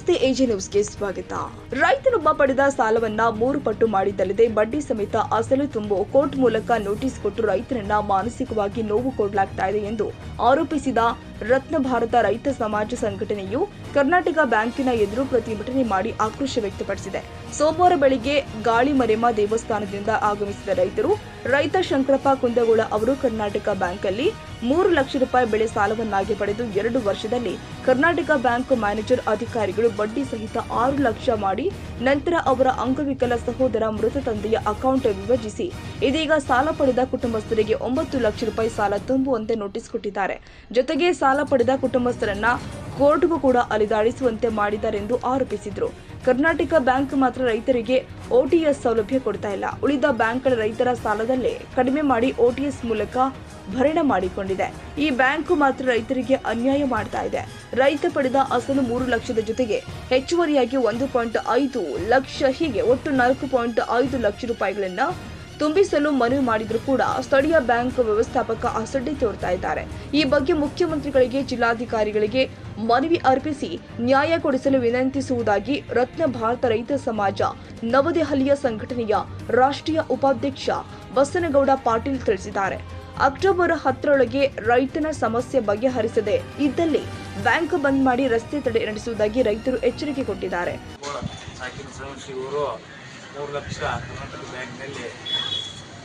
ನಮಸ್ತೆ ಎಜೆ ನ್ಯೂಸ್ಗೆ ಸ್ವಾಗತ. ರೈತನೊಬ್ಬ ಪಡೆದ ಸಾಲವನ್ನ 3 ಪಟ್ಟು ಮಾಡಿದ್ದಲ್ಲದೆ ಬಡ್ಡಿ ಸಮೇತ ಅಸಲು ತುಂಬು ಕೋರ್ಟ್ ಮೂಲಕ ನೋಟಿಸ್ ಕೊಟ್ಟು ರೈತರನ್ನ ಮಾನಸಿಕವಾಗಿ ನೋವು ಕೊಡಲಾಗ್ತಾ ಇದೆ ಎಂದು ಆರೋಪಿಸಿದ ರತ್ನ ಭಾರತ ರೈತ ಸಮಾಜ ಸಂಘಟನೆಯು ಕರ್ನಾಟಕ ಬ್ಯಾಂಕಿನ ಎದುರು ಪ್ರತಿಭಟನೆ ಮಾಡಿ ಆಕ್ರೋಶ ವ್ಯಕ್ತಪಡಿಸಿದೆ. ಸೋಮವಾರ ಬೆಳಿಗ್ಗೆ ಗಾಳಿಮರೆಮ್ಮ ದೇವಸ್ಥಾನದಿಂದ ಆಗಮಿಸಿದ ರೈತರು ರೈತ ಶಂಕರಪ್ಪ ಕುಂದಗೋಳ ಅವರು ಕರ್ನಾಟಕ ಬ್ಯಾಂಕ್ ಅಲ್ಲಿ 3 ಲಕ್ಷ ರೂಪಾಯಿ ಬೆಳೆ ಸಾಲವನ್ನಾಗಿ ಪಡೆದು 2 ವರ್ಷದಲ್ಲಿ ಕರ್ನಾಟಕ ಬ್ಯಾಂಕ್ ಮ್ಯಾನೇಜರ್ ಅಧಿಕಾರಿಗಳು ಬಡ್ಡಿ ಸಹಿತ 6 ಲಕ್ಷ ಮಾಡಿ ನಂತರ ಅವರ ಅಂಗವಿಕಲ ಸಹೋದರ ಮೃತ ತಂದೆಯ ಅಕೌಂಟ್ ವಿಭಜಿಸಿ ಇದೀಗ ಸಾಲ ಪಡೆದ ಕುಟುಂಬಸ್ಥರಿಗೆ 9 ಲಕ್ಷ ರೂಪಾಯಿ ಸಾಲ ತುಂಬುವಂತೆ ನೋಟಿಸ್ ಕೊಟ್ಟಿದ್ದಾರೆ. ಜೊತೆಗೆ ಸಾಲ ಪಡೆದ ಕುಟುಂಬಸ್ಥರನ್ನ ಕೋರ್ಟ್ಗೂ ಕೂಡ ಅಲಿದಾಡಿಸುವಂತೆ ಮಾಡಿದ್ದಾರೆಂದು ಆರೋಪಿಸಿದರು. ಕರ್ನಾಟಕ ಬ್ಯಾಂಕ್ ಮಾತ್ರ ರೈತರಿಗೆ ಓಟಿಎಸ್ ಸೌಲಭ್ಯ ಕೊಡ್ತಾ ಇಲ್ಲ. ಉಳಿದ ಬ್ಯಾಂಕ್ಗಳ ರೈತರ ಸಾಲದಲ್ಲೇ ಕಡಿಮೆ ಮಾಡಿ ಓಟಿಎಸ್ ಮೂಲಕ ಭರಣ ಮಾಡಿಕೊಂಡಿದೆ. ಈ ಬ್ಯಾಂಕ್ ಮಾತ್ರ ರೈತರಿಗೆ ಅನ್ಯಾಯ ಮಾಡ್ತಾ ಇದೆ. ರೈತ ಪಡೆದ ಅಸಲು 3 ಲಕ್ಷದ ಜೊತೆಗೆ ಹೆಚ್ಚುವರಿಯಾಗಿ 1.5 ಲಕ್ಷ ಹೀಗೆ ಒಟ್ಟು 4.5 ಲಕ್ಷ ರೂಪಾಯಿಗಳನ್ನ ತುಂಬಿಸಲು ಮನವಿ ಮಾಡಿದ್ರು ಕೂಡ ಸ್ಥಳೀಯ ಬ್ಯಾಂಕ್ ವ್ಯವಸ್ಥಾಪಕ ಅಸಡ್ಡೆ ತೋರ್ತಾ ಇದ್ದಾರೆ. ಈ ಬಗ್ಗೆ ಮುಖ್ಯಮಂತ್ರಿಗಳಿಗೆ, ಜಿಲ್ಲಾಧಿಕಾರಿಗಳಿಗೆ ಮನವಿ ಅರ್ಪಿಸಿ ನ್ಯಾಯ ಕೊಡಿಸಲು ವಿನಂತಿಸುವುದಾಗಿ ರತ್ನ ಭಾರತ ರೈತ ಸಮಾಜ ನವದೆಹಲಿಯ ಸಂಘಟನೆಯ ರಾಷ್ಟ್ರೀಯ ಉಪಾಧ್ಯಕ್ಷ ಬಸನಗೌಡ ಪಾಟೀಲ್ ತಿಳಿಸಿದ್ದಾರೆ. ಅಕ್ಟೋಬರ್ 10ರೊಳಗೆ ರೈತನ ಸಮಸ್ಯೆ ಬಗೆಹರಿಸದೆ ಇದ್ದಲ್ಲಿ ಬ್ಯಾಂಕ್ ಬಂದ್ ಮಾಡಿ ರಸ್ತೆ ತಡೆ ನಡೆಸುವುದಾಗಿ ರೈತರು ಎಚ್ಚರಿಕೆ ಕೊಟ್ಟಿದ್ದಾರೆ. 3 ಲಕ್ಷ ಕರ್ನಾಟಕ ಬ್ಯಾಂಕ್ನಲ್ಲಿ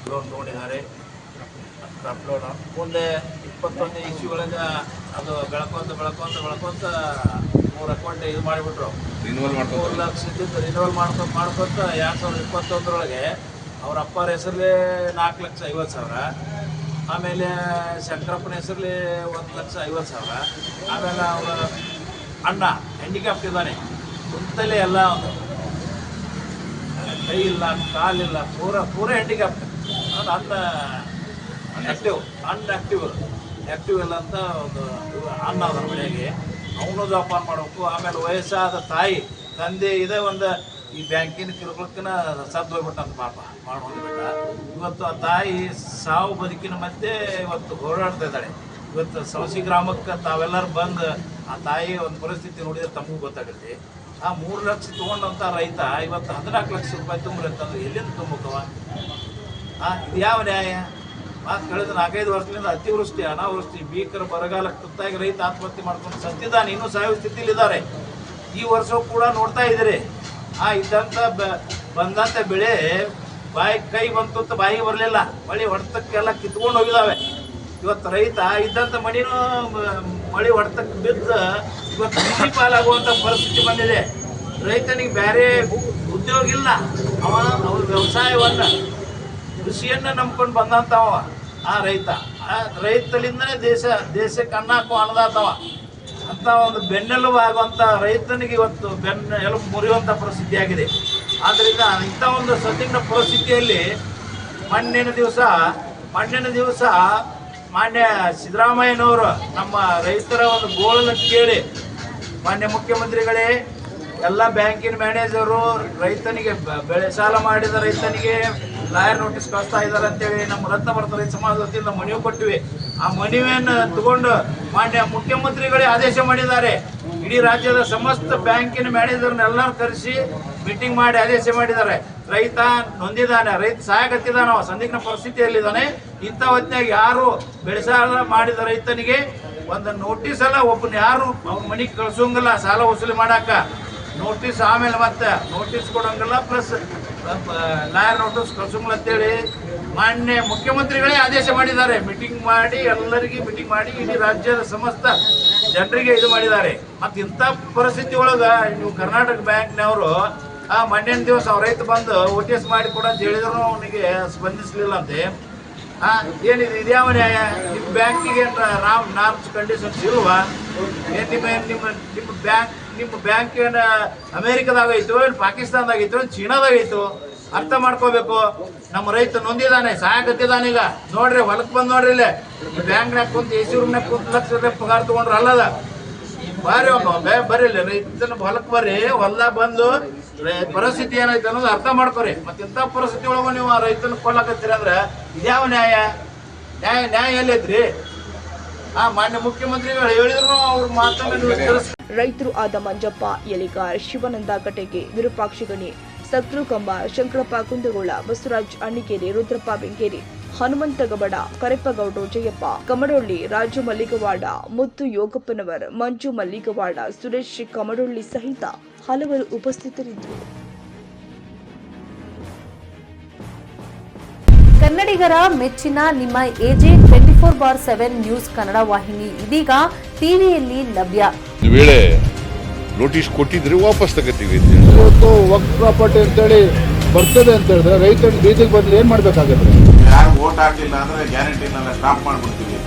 ಲೋನ್ ತೊಗೊಂಡಿದ್ದಾರೆ. ಲೋನ್ ಮುಂದೆ 21 ಇಶ್ಯೂಗಳಿಗೆ ಅದು ಬೆಳ್ಕೊಂತ 3 ಅಕೌಂಟ್ ಇದು ಮಾಡಿಬಿಟ್ರು. 3 ಲಕ್ಷ ರಿನ್ಯೂವಲ್ ಮಾಡ್ಕೊತ 2021ರೊಳಗೆ ಅವ್ರ ಅಪ್ಪರ ಹೆಸರಲ್ಲಿ 4,50,000, ಆಮೇಲೆ ಶಂಕರಪ್ಪನ ಹೆಸರಲ್ಲಿ 1,50,000, ಆಮೇಲೆ ಅವರ ಅಣ್ಣ ಹ್ಯಾಂಡಿಕ್ಯಾಪ್ಟ್ ಇದ್ದಾನೆ, ಕುಂತಲೇ ಎಲ್ಲ ಕೈ ಇಲ್ಲ, ಕಾಲಿಲ್ಲ, ಪೂರ ಹ್ಯಾಂಡಿಕ್ಯಾಪ್ಟ್, ಆ್ಯಕ್ಟಿವ್ ಇಲ್ಲ ಅಂತ ಒಂದು ಅಣ್ಣ ಅದರ ಮನೆಗೆ ಅವನು ಜೋಪಾನ ಮಾಡಬೇಕು. ಆಮೇಲೆ ವಯಸ್ಸಾದ ತಂದೆ ಇದೇ ಒಂದು ಈ ಬ್ಯಾಂಕಿನ ಕಿರುಕುಳಕ್ಕನ ಸದ್ದು ಹೋಗ್ಬಿಟ್ಟಂತ ಪಾಪ ಮಾಡೋದ್ಬಿಟ್ಟ. ಇವತ್ತು ಆ ತಾಯಿ ಸಾವು ಬದುಕಿನ ಮಧ್ಯೆ ಇವತ್ತು ಹೋರಾಡ್ತಾ ಇದ್ದಾಳೆ. ಇವತ್ತು ಸವಸಿ ಗ್ರಾಮಕ್ಕೆ ತಾವೆಲ್ಲರೂ ಬಂದು ಆ ತಾಯಿ ಒಂದು ಪರಿಸ್ಥಿತಿ ನೋಡಿದ್ರೆ ತಮಗೂ ಗೊತ್ತಾಗುತ್ತೆ. ಆ 3 ಲಕ್ಷ ತೊಗೊಂಡಂಥ ರೈತ ಇವತ್ತು 14 ಲಕ್ಷ ರೂಪಾಯಿ ತುಂಬ್ರಿ ಅಂತಂದ್ರೆ ಎಲ್ಲಿಂದ ತುಂಬಕ್ಕವ? ಇದು ಯಾವ ನ್ಯಾಯ? ಕಳೆದ 4-5 ವರ್ಷದಿಂದ ಅತಿವೃಷ್ಟಿ, ಅನಾವೃಷ್ಟಿ, ಭೀಕರ ಬರಗಾಲಕ್ಕೆ ತುತ್ತಾಗಿ ರೈತ ಆತ್ಮಹತ್ಯೆ ಮಾಡ್ಕೊಂಡು ಸತ್ತಿದ್ದಾನೆ. ಇನ್ನೂ ಸಾಯುವ ಸ್ಥಿತಿಲಿದ್ದಾರೆ. ಈ ವರ್ಷವೂ ಕೂಡ ನೋಡ್ತಾ ಇದ್ದೀರಿ. ಇದ್ದಂಥ ಬಂದಂಥ ಬೆಳೆ ಕೈ ಬಂತು, ಬಾಯಿಗೆ ಬರಲಿಲ್ಲ, ಮಳೆ ಹೊಡೆತಕ್ಕೆಲ್ಲ ಕಿತ್ಕೊಂಡು ಹೋಗಿದ್ದಾವೆ. ಇವತ್ತು ರೈತ ಇದ್ದಂಥ ಮಳೆ ಹೊಡೆತಕ್ಕೆ ಬಿದ್ದು ಇವತ್ತು ಬಿಸಿ ಪಾಲಾಗುವಂಥ ಪರಿಸ್ಥಿತಿ ಬಂದಿದೆ. ರೈತನಿಗೆ ಬೇರೆ ಉದ್ಯೋಗ ಇಲ್ಲ. ಅವನ ವ್ಯವಸಾಯವನ್ನು, ಕೃಷಿಯನ್ನು ನಂಬ್ಕೊಂಡು ಬಂದಂಥವ ಆ ರೈತ. ರೈತಲಿಂದನೇ ದೇಶಕ್ಕೆ ಅನ್ನ ಹಾಕೋ ಅನ್ನದಾತವ ಅಂತ ಒಂದು ಬೆನ್ನೆಲುಬು ಆಗುವಂಥ ರೈತನಿಗೆ ಇವತ್ತು ಬೆನ್ನೆಲುಬು ಮುರಿಯುವಂಥ ಪರಿಸ್ಥಿತಿ ಆಗಿದೆ. ಆದ್ದರಿಂದ ಇಂಥ ಒಂದು ಸಂದಿಗ್ಧ ಪರಿಸ್ಥಿತಿಯಲ್ಲಿ ಮೊನ್ನಿನ ದಿವಸ ಮಾನ್ಯ ಸಿದ್ದರಾಮಯ್ಯನವರು ನಮ್ಮ ರೈತರ ಒಂದು ಗೋಳನ್ನು ಕೇಳಿ, ಮಾನ್ಯ ಮುಖ್ಯಮಂತ್ರಿಗಳೇ, ಎಲ್ಲ ಬ್ಯಾಂಕಿನ ಮ್ಯಾನೇಜರು ರೈತನಿಗೆ ಬೆಳೆ ಸಾಲ ಮಾಡಿದ ರೈತನಿಗೆ ಲಾಯರ್ ನೋಟಿಸ್ ಕಳಿಸ್ತಾ ಇದ್ದಾರೆ ಅಂತೇಳಿ ನಮ್ಮ ರತ್ನ ಭಾರತ ರೈತ ಸಮಾಜ ವತಿಯಿಂದ ಮನವಿ ಕೊಟ್ಟಿವಿ. ಆ ಮನವಿಯನ್ನು ತಗೊಂಡು ಮಾನ್ಯ ಮುಖ್ಯಮಂತ್ರಿಗಳೇ ಆದೇಶ ಮಾಡಿದ್ದಾರೆ. ಇಡೀ ರಾಜ್ಯದ ಸಮಸ್ತ ಬ್ಯಾಂಕಿನ ಮ್ಯಾನೇಜರ್ನೆಲ್ಲರೂ ಕರೆಸಿ ಮೀಟಿಂಗ್ ಮಾಡಿ ಆದೇಶ ಮಾಡಿದ್ದಾರೆ. ರೈತ ನೊಂದಿದ್ದಾನೆ, ರೈತ ಸಹಾಯಕತ್ತಿದ್ದಾನೆ, ಸಂದಿಗ್ಧ ಪರಿಸ್ಥಿತಿಯಲ್ಲಿದ್ದಾನೆ. ಇಂಥ ಹೊತ್ತಿನಾಗ ಯಾರು ಬೆಳೆ ಸಾಲ ಮಾಡಿದ ರೈತನಿಗೆ ಒಂದು ನೋಟಿಸ್ ಅಲ್ಲ, ಒಬ್ಬನ ಯಾರು ಅವ್ರ ಮನೆಗೆ ಕಳ್ಸೋಂಗಿಲ್ಲ ಸಾಲ ವಸೂಲಿ ಮಾಡಾಕ. ನೋಟಿಸ್ ಆಮೇಲೆ ಮತ್ತೆ ನೋಟಿಸ್ ಕೊಡೋಂಗಿಲ್ಲ, ಪ್ಲಸ್ ಲಾಯರ್ ನೋಟಿಸ್ ಕಳ್ಸೋಂಗಿಲ್ಲ ಅಂತೇಳಿ ಮಾನ್ಯ ಮುಖ್ಯಮಂತ್ರಿಗಳೇ ಆದೇಶ ಮಾಡಿದ್ದಾರೆ. ಎಲ್ಲರಿಗೆ ಮೀಟಿಂಗ್ ಮಾಡಿ ಇಡೀ ರಾಜ್ಯದ ಸಮಸ್ತ ಜನರಿಗೆ ಇದು ಮಾಡಿದ್ದಾರೆ. ಮತ್ತು ಇಂಥ ಪರಿಸ್ಥಿತಿ ಒಳಗೆ ನೀವು ಕರ್ನಾಟಕ ಬ್ಯಾಂಕ್ನವರು ಮೊನ್ನೆ ದಿವಸ ಅವ್ರ ರೈತ ಬಂದು OTS ಮಾಡಿ ಕೊಡ ಅಂತ ಹೇಳಿದ್ರು ಅವನಿಗೆ ಸ್ಪಂದಿಸಲಿಲ್ಲ ಅಂತೆ. ಏನಿದೆ, ಇದ್ಯಾವ ನ್ಯಾಯ? ನಿಮ್ಮ ಬ್ಯಾಂಕಿಗೆ ನಾರ್ಮ್ಸ್ ಕಂಡೀಷನ್ಸ್ ಇಲ್ವಾ? ನಿಮ್ಮ ಬ್ಯಾಂಕ್ ಏನು ಅಮೇರಿಕಾದಾಗೈತು, ಏನು ಪಾಕಿಸ್ತಾನದಾಗೈತು, ಏನು ಚೀನಾದಾಗೈತು? ಅರ್ಥ ಮಾಡ್ಕೋಬೇಕು. ನಮ್ಮ ರೈತ ನೊಂದಿದ್ದಾನೆ, ಸಹಾಯಕತ್ತಿದ್ದಾನೆ. ಈಗ ನೋಡ್ರಿ, ಹೊಲಕ್ಕೆ ಬಂದು ನೋಡ್ರಿ, ಇಲ್ಲೇ ಈ ಬ್ಯಾಂಕ್ನಾಗ ಕುಂತು AC ರೂಮ್ನಾಗ ಕುಂತು ಲಕ್ಷ ರೂಪಾಯಿ ಪಗಾರ ತೊಗೊಂಡ್ರು ಅಲ್ಲದ ಬರ್ರಿ ರೈತನ ಹೊಲಕ್ಕೆ ಬರ್ರಿ, ಹೊಲ್ದಾಗ ಬಂದು ಪರಿಸ್ಥಿತಿ ಏನಾಯ್ತು ಅನ್ನೋದು ಅರ್ಥ ಮಾಡ್ಕೊರಿ. ಮತ್ತೆ ಇಂಥ ಪರಿಸ್ಥಿತಿ ಒಳಗೆ ನೀವು ಆ ರೈತನ ಕೊಲ್ಲಕತ್ತೀರಿ ಅಂದ್ರೆ ಇದ್ಯಾವ ನ್ಯಾಯ ಎಲ್ಲಿ ಐತ್ರಿ? ಮಾನ್ಯ ಮುಖ್ಯಮಂತ್ರಿಗಳು ಹೇಳಿದ್ರು ಅವ್ರ ಮಾತನ್ನ ನಿರ್ಧರಿಸ್ತಾರೆ. ರೈತರು ಆದ ಮಂಜಪ್ಪ ಯಲಿಗಾರ್, ಶಿವಾನಂದ ಕಟೆಗೆ, ವಿರೂಪಾಕ್ಷ ಗಣಿ, ಸಕ್ರು ಕಂಬ, ಶಂಕರಪ್ಪ ಕುಂದಗೋಳ, ಬಸವರಾಜ್ ಅಣ್ಣಿಗೇರಿ, ರುದ್ರಪ್ಪ ಬೆಂಗೇರಿ, ಹನುಮಂತ ಗಬಡ, ಕರೆಪ್ಪಗೌಡರು ಜಯಪ್ಪ, ಕಮಡೊಳ್ಳಿ, ರಾಜು ಮಲ್ಲಿಗವಾಡ, ಮುತ್ತು ಯೋಗಪ್ಪನವರ್, ಮಂಜು ಮಲ್ಲಿಗವಾಡ, ಸುರೇಶ್ ಕಮಡೊಳ್ಳಿ ಸಹಿತ ಹಲವರು ಉಪಸ್ಥಿತರಿದ್ದರು. ಕನ್ನಡಿಗರ ಮೆಚ್ಚಿನ ನಿಮ್ಮ ಎಜೆ 24/7 ನ್ಯೂಸ್ ಕನ್ನಡ ವಾಹಿನಿ ಇದೀಗ ಟಿವಿಯಲ್ಲಿ ಲಭ್ಯ. ಒಂದು ವೇಳೆ ನೋಟಿಸ್ ಕೊಟ್ಟಿದ್ರೆ ವಾಪಸ್ ತಗೋತೀವಿ. ಇವತ್ತು ವಕ್ಫ್ ಪ್ರಾಪರ್ಟಿ ಅಂತೇಳಿ ಬರ್ತದೆ ಅಂತ ಹೇಳಿದ್ರೆ ರೈತರು ಬೀದಿಗೆ ಬಂದ್ರೆ ಏನ್ ಮಾಡ್ಬೇಕಾಗತ್ತೆ? ಯಾರು ವೋಟ್ ಹಾಕಿಲ್ಲ ಅಂದ್ರೆ ಗ್ಯಾರಂಟಿನೆಲ್ಲ ಸ್ಟಾಪ್ ಮಾಡ್ಬಿಡ್ತೀವಿ.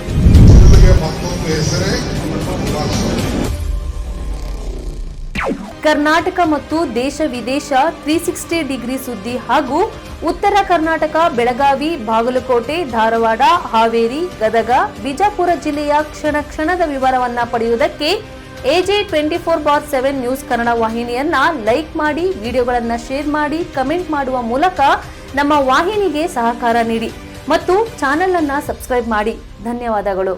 ಕರ್ನಾಟಕ ಮತ್ತು ದೇಶ ವಿದೇಶ 360 ಡಿಗ್ರಿ ಸುದ್ದಿ ಹಾಗೂ ಉತ್ತರ ಕರ್ನಾಟಕ, ಬೆಳಗಾವಿ, ಬಾಗಲಕೋಟೆ, ಧಾರವಾಡ, ಹಾವೇರಿ, ಗದಗ, ಬಿಜಾಪುರ ಜಿಲ್ಲೆಯ ಕ್ಷಣ ಕ್ಷಣದ ವಿವರವನ್ನ ಪಡೆಯುವುದಕ್ಕೆ ಎಜೆ 24/7 ನ್ಯೂಸ್ ಕನ್ನಡ ವಾಹಿನಿಯನ್ನ ಲೈಕ್ ಮಾಡಿ, ವಿಡಿಯೋಗಳನ್ನ ಶೇರ್ ಮಾಡಿ, ಕಮೆಂಟ್ ಮಾಡುವ ಮೂಲಕ ನಮ್ಮ ವಾಹಿನಿಗೆ ಸಹಕಾರ ನೀಡಿ ಮತ್ತು ಚಾನೆಲ್ ಅನ್ನ ಸಬ್ಸ್ಕ್ರೈಬ್ ಮಾಡಿ. ಧನ್ಯವಾದಗಳು.